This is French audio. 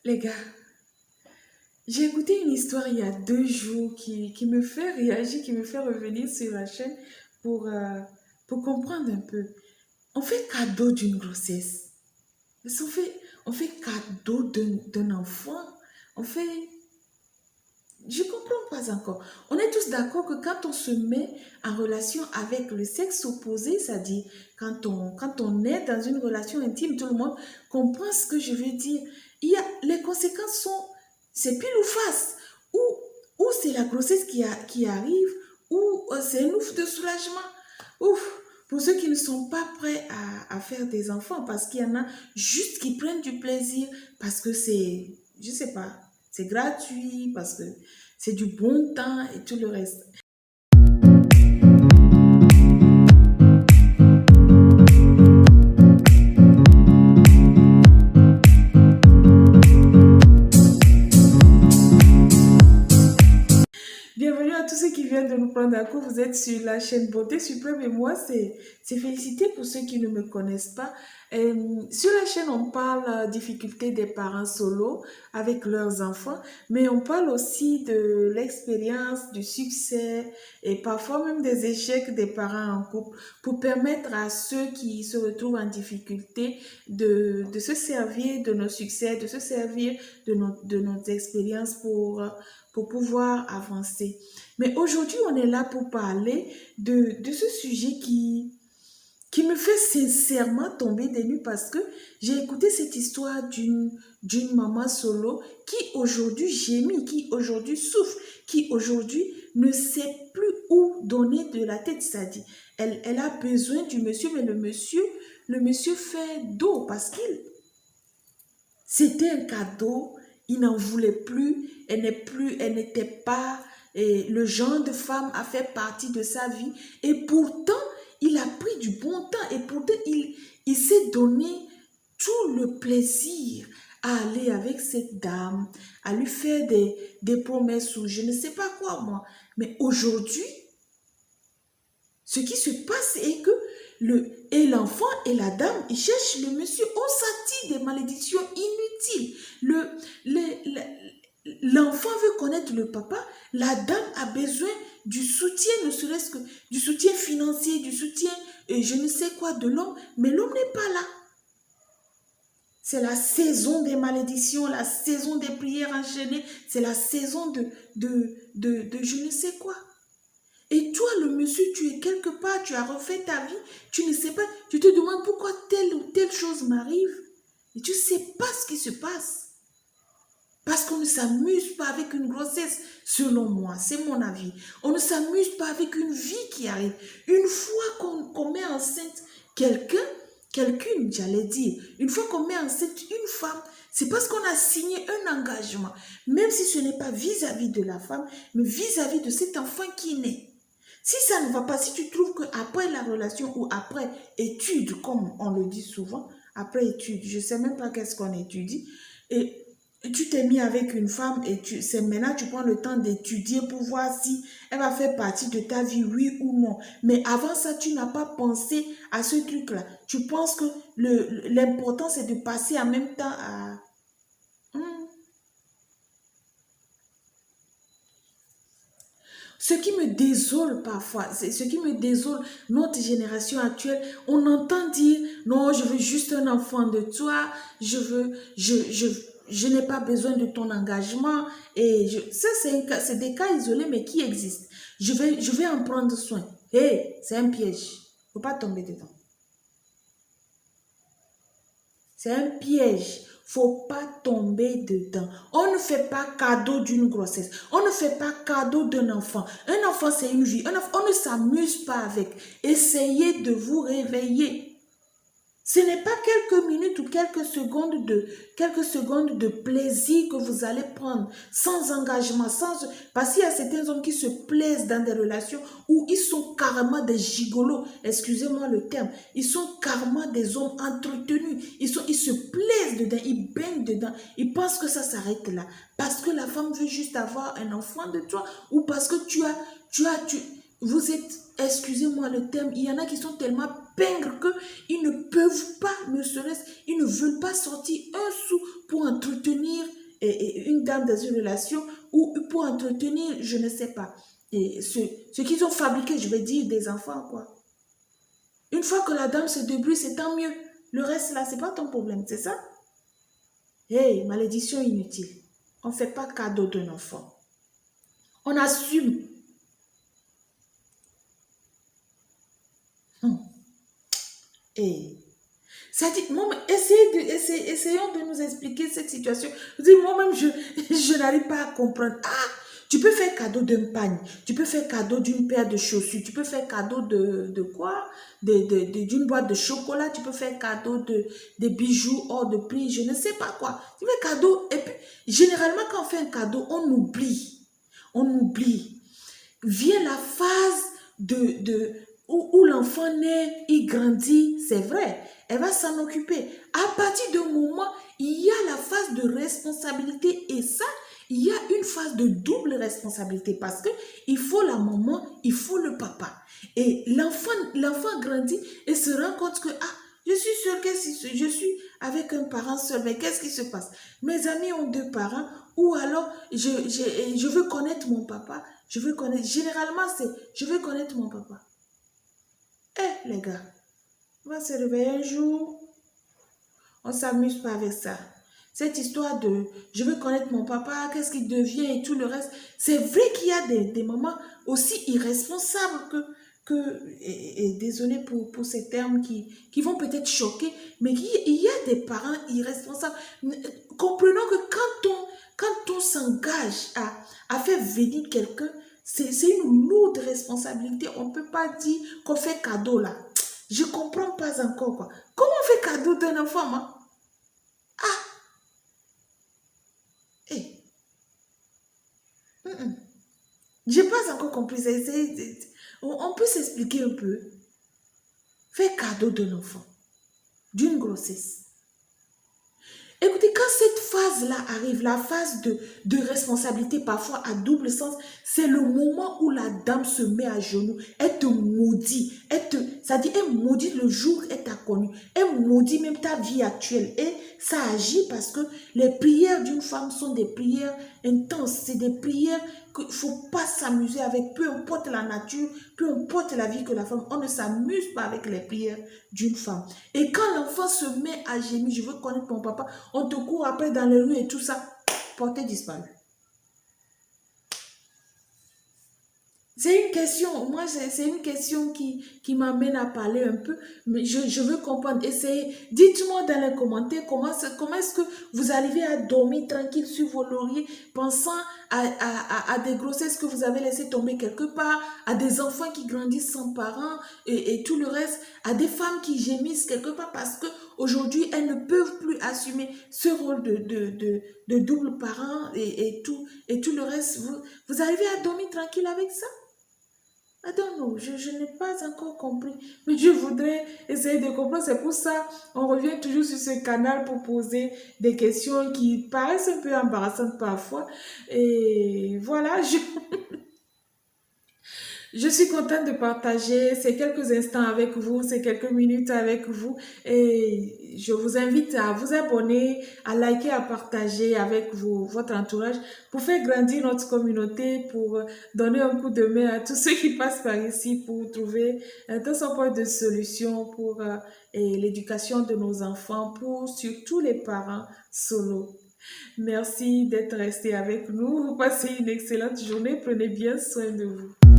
Les gars, j'ai écouté une histoire il y a 2 jours qui me fait réagir, qui me fait revenir sur la chaîne pour, euh, pour comprendre un peu. On fait cadeau d'une grossesse. Mais on fait cadeau d'un enfant. On fait... Je comprends pas encore. On est tous d'accord que quand on se met en relation avec le sexe opposé, c'est-à-dire quand on est dans une relation intime, tout le monde comprend ce que je veux dire. Les conséquences sont, c'est pile ou face. Ou c'est la grossesse qui arrive, ou c'est un ouf de soulagement. Ouf, pour ceux qui ne sont pas prêts à faire des enfants, parce qu'il y en a juste qui prennent du plaisir, parce que c'est, je sais pas, c'est gratuit, parce que c'est du bon temps et tout le reste. Bienvenue à tous ceux qui viennent de nous prendre à court. Vous êtes sur la chaîne Beauté Suprême et moi, c'est Félicité pour ceux qui ne me connaissent pas. Sur la chaîne, on parle difficultés des parents solos avec leurs enfants, mais on parle aussi de l'expérience, du succès et parfois même des échecs des parents en couple pour permettre à ceux qui se retrouvent en difficulté de se servir de nos succès, de se servir de nos expériences pour pouvoir avancer. Mais aujourd'hui, on est là pour parler de ce sujet qui me fait sincèrement tomber des nues parce que j'ai écouté cette histoire d'une maman solo qui aujourd'hui gémit, qui aujourd'hui souffre, qui aujourd'hui ne sait plus où donner de la tête. C'est-à-dire, elle a besoin du monsieur, mais le monsieur fait dos parce qu'il c'était un cadeau, il n'en voulait plus, elle n'était pas le genre de femme à faire partie de sa vie. Et pourtant, il a pris du bon temps et pourtant, il s'est donné tout le plaisir à aller avec cette dame, à lui faire des promesses ou je ne sais pas quoi moi. Mais aujourd'hui, ce qui se passe est que l'enfant et la dame, ils cherchent le monsieur. On s'attire des malédictions inutiles. L'enfant veut connaître le papa. La dame a besoin du soutien, ne serait-ce que du soutien financier, du soutien, je ne sais quoi, de l'homme. Mais l'homme n'est pas là. C'est la saison des malédictions, la saison des prières enchaînées. C'est la saison de je ne sais quoi. Et toi, le monsieur, tu es quelque part, tu as refait ta vie, tu ne sais pas, tu te demandes pourquoi telle ou telle chose m'arrive. Et tu ne sais pas ce qui se passe. Parce qu'on ne s'amuse pas avec une grossesse, selon moi, c'est mon avis. On ne s'amuse pas avec une vie qui arrive. Une fois qu'on met enceinte quelqu'une, j'allais dire, une fois qu'on met enceinte une femme, c'est parce qu'on a signé un engagement, même si ce n'est pas vis-à-vis de la femme, mais vis-à-vis de cet enfant qui naît. Si ça ne va pas, si tu trouves qu'après la relation ou après étude, comme on le dit souvent, après étude, je ne sais même pas qu'est-ce qu'on étudie, et tu t'es mis avec une femme et c'est maintenant tu prends le temps d'étudier pour voir si elle va faire partie de ta vie, oui ou non. Mais avant ça, tu n'as pas pensé à ce truc-là. Tu penses que l'important, c'est de passer en même temps à... Hmm. Ce qui me désole parfois, c'est ce qui me désole, notre génération actuelle, on entend dire, non, je veux juste un enfant de toi, je n'ai pas besoin de ton engagement. Ça, c'est des cas isolés, mais qui existent. Je vais en prendre soin. Hé, c'est un piège. Faut pas tomber dedans. C'est un piège. Faut pas tomber dedans. On ne fait pas cadeau d'une grossesse. On ne fait pas cadeau d'un enfant. Un enfant, c'est une vie. On ne s'amuse pas avec. Essayez de vous réveiller. Ce n'est pas quelques minutes ou quelques secondes de plaisir que vous allez prendre sans engagement, parce qu'il y a certains hommes qui se plaisent dans des relations où ils sont carrément des gigolos, excusez-moi le terme, ils sont carrément des hommes entretenus, ils se plaisent dedans, ils baignent dedans, ils pensent que ça s'arrête là, parce que la femme veut juste avoir un enfant de toi, ou parce que vous êtes, excusez-moi le terme, il y en a qui sont tellement peindre qu'ils ne peuvent pas, ne serait-ce, ils ne veulent pas sortir un sou pour entretenir une dame dans une relation ou pour entretenir, je ne sais pas, et ce qu'ils ont fabriqué, je vais dire, des enfants, quoi. Une fois que la dame se débrouille, c'est tant mieux. Le reste, là, c'est pas ton problème, c'est ça? Hey, malédiction inutile. On ne fait pas cadeau d'un enfant. On assume. Hey. C'est-à-dire, essayons de nous expliquer cette situation. Je dis, moi-même, je n'arrive pas à comprendre. Ah, tu peux faire cadeau d'un pagne, tu peux faire cadeau d'une paire de chaussures, tu peux faire cadeau de quoi? D'une boîte de chocolat, tu peux faire cadeau de bijoux hors de prix, je ne sais pas quoi. Tu fais cadeau, et puis, généralement, quand on fait un cadeau, on oublie. On oublie. Vient la phase où l'enfant naît, il grandit, c'est vrai, elle va s'en occuper. À partir d'un moment, il y a la phase de responsabilité et ça, il y a une phase de double responsabilité parce que il faut la maman, il faut le papa. Et l'enfant grandit et se rend compte que, ah, je suis sûre que si je suis avec un parent seul, mais qu'est-ce qui se passe? Mes amis ont deux parents ou alors je veux connaître mon papa, je veux connaître, généralement c'est, je veux connaître mon papa. Eh les gars, on va se réveiller un jour, on ne s'amuse pas avec ça. Cette histoire de je veux connaître mon papa, qu'est-ce qu'il devient et tout le reste. C'est vrai qu'il y a des mamans aussi irresponsables et désolé pour ces termes qui vont peut-être choquer, mais il y a des parents irresponsables. Comprenons que quand on s'engage à faire venir quelqu'un, c'est une lourde responsabilité. On ne peut pas dire qu'on fait cadeau là. Je ne comprends pas encore quoi. Comment on fait cadeau d'un enfant, moi? Eh, j'ai pas encore compris. On peut s'expliquer un peu. Faire cadeau d'un enfant, d'une grossesse. Écoutez, quand cette phase-là arrive, la phase de responsabilité, parfois à double sens, c'est le moment où la dame se met à genoux. Elle te maudit. C'est-à-dire, elle maudit le jour où elle t'a connu. Elle maudit même ta vie actuelle. Et ça agit parce que les prières d'une femme sont des prières intenses. C'est des prières qu'il ne faut pas s'amuser avec, peu importe la nature, peu importe la vie que la femme, on ne s'amuse pas avec les prières d'une femme. Et quand l'enfant se met à gémir, je veux connaître mon papa, on te court après dans les rues et tout ça, portée disparue. C'est une question, moi c'est une question qui m'amène à parler un peu, mais je veux comprendre. Essayez, dites-moi dans les commentaires comment est-ce que vous arrivez à dormir tranquille sur vos lauriers, pensant à des grossesses que vous avez laissées tomber quelque part, à des enfants qui grandissent sans parents et tout le reste, à des femmes qui gémissent quelque part parce que aujourd'hui elles ne peuvent plus assumer ce rôle de double parent et tout le reste. Vous arrivez à dormir tranquille avec ça? I don't know, je n'ai pas encore compris, mais je voudrais essayer de comprendre. C'est pour ça on revient toujours sur ce canal pour poser des questions qui paraissent un peu embarrassantes parfois. Et voilà, je suis contente de partager ces quelques instants avec vous, ces quelques minutes avec vous. Et je vous invite à vous abonner, à liker, à partager avec votre entourage pour faire grandir notre communauté, pour donner un coup de main à tous ceux qui passent par ici pour trouver un son point de solution pour et l'éducation de nos enfants, pour surtout les parents solo. Merci d'être resté avec nous. Vous passez une excellente journée. Prenez bien soin de vous.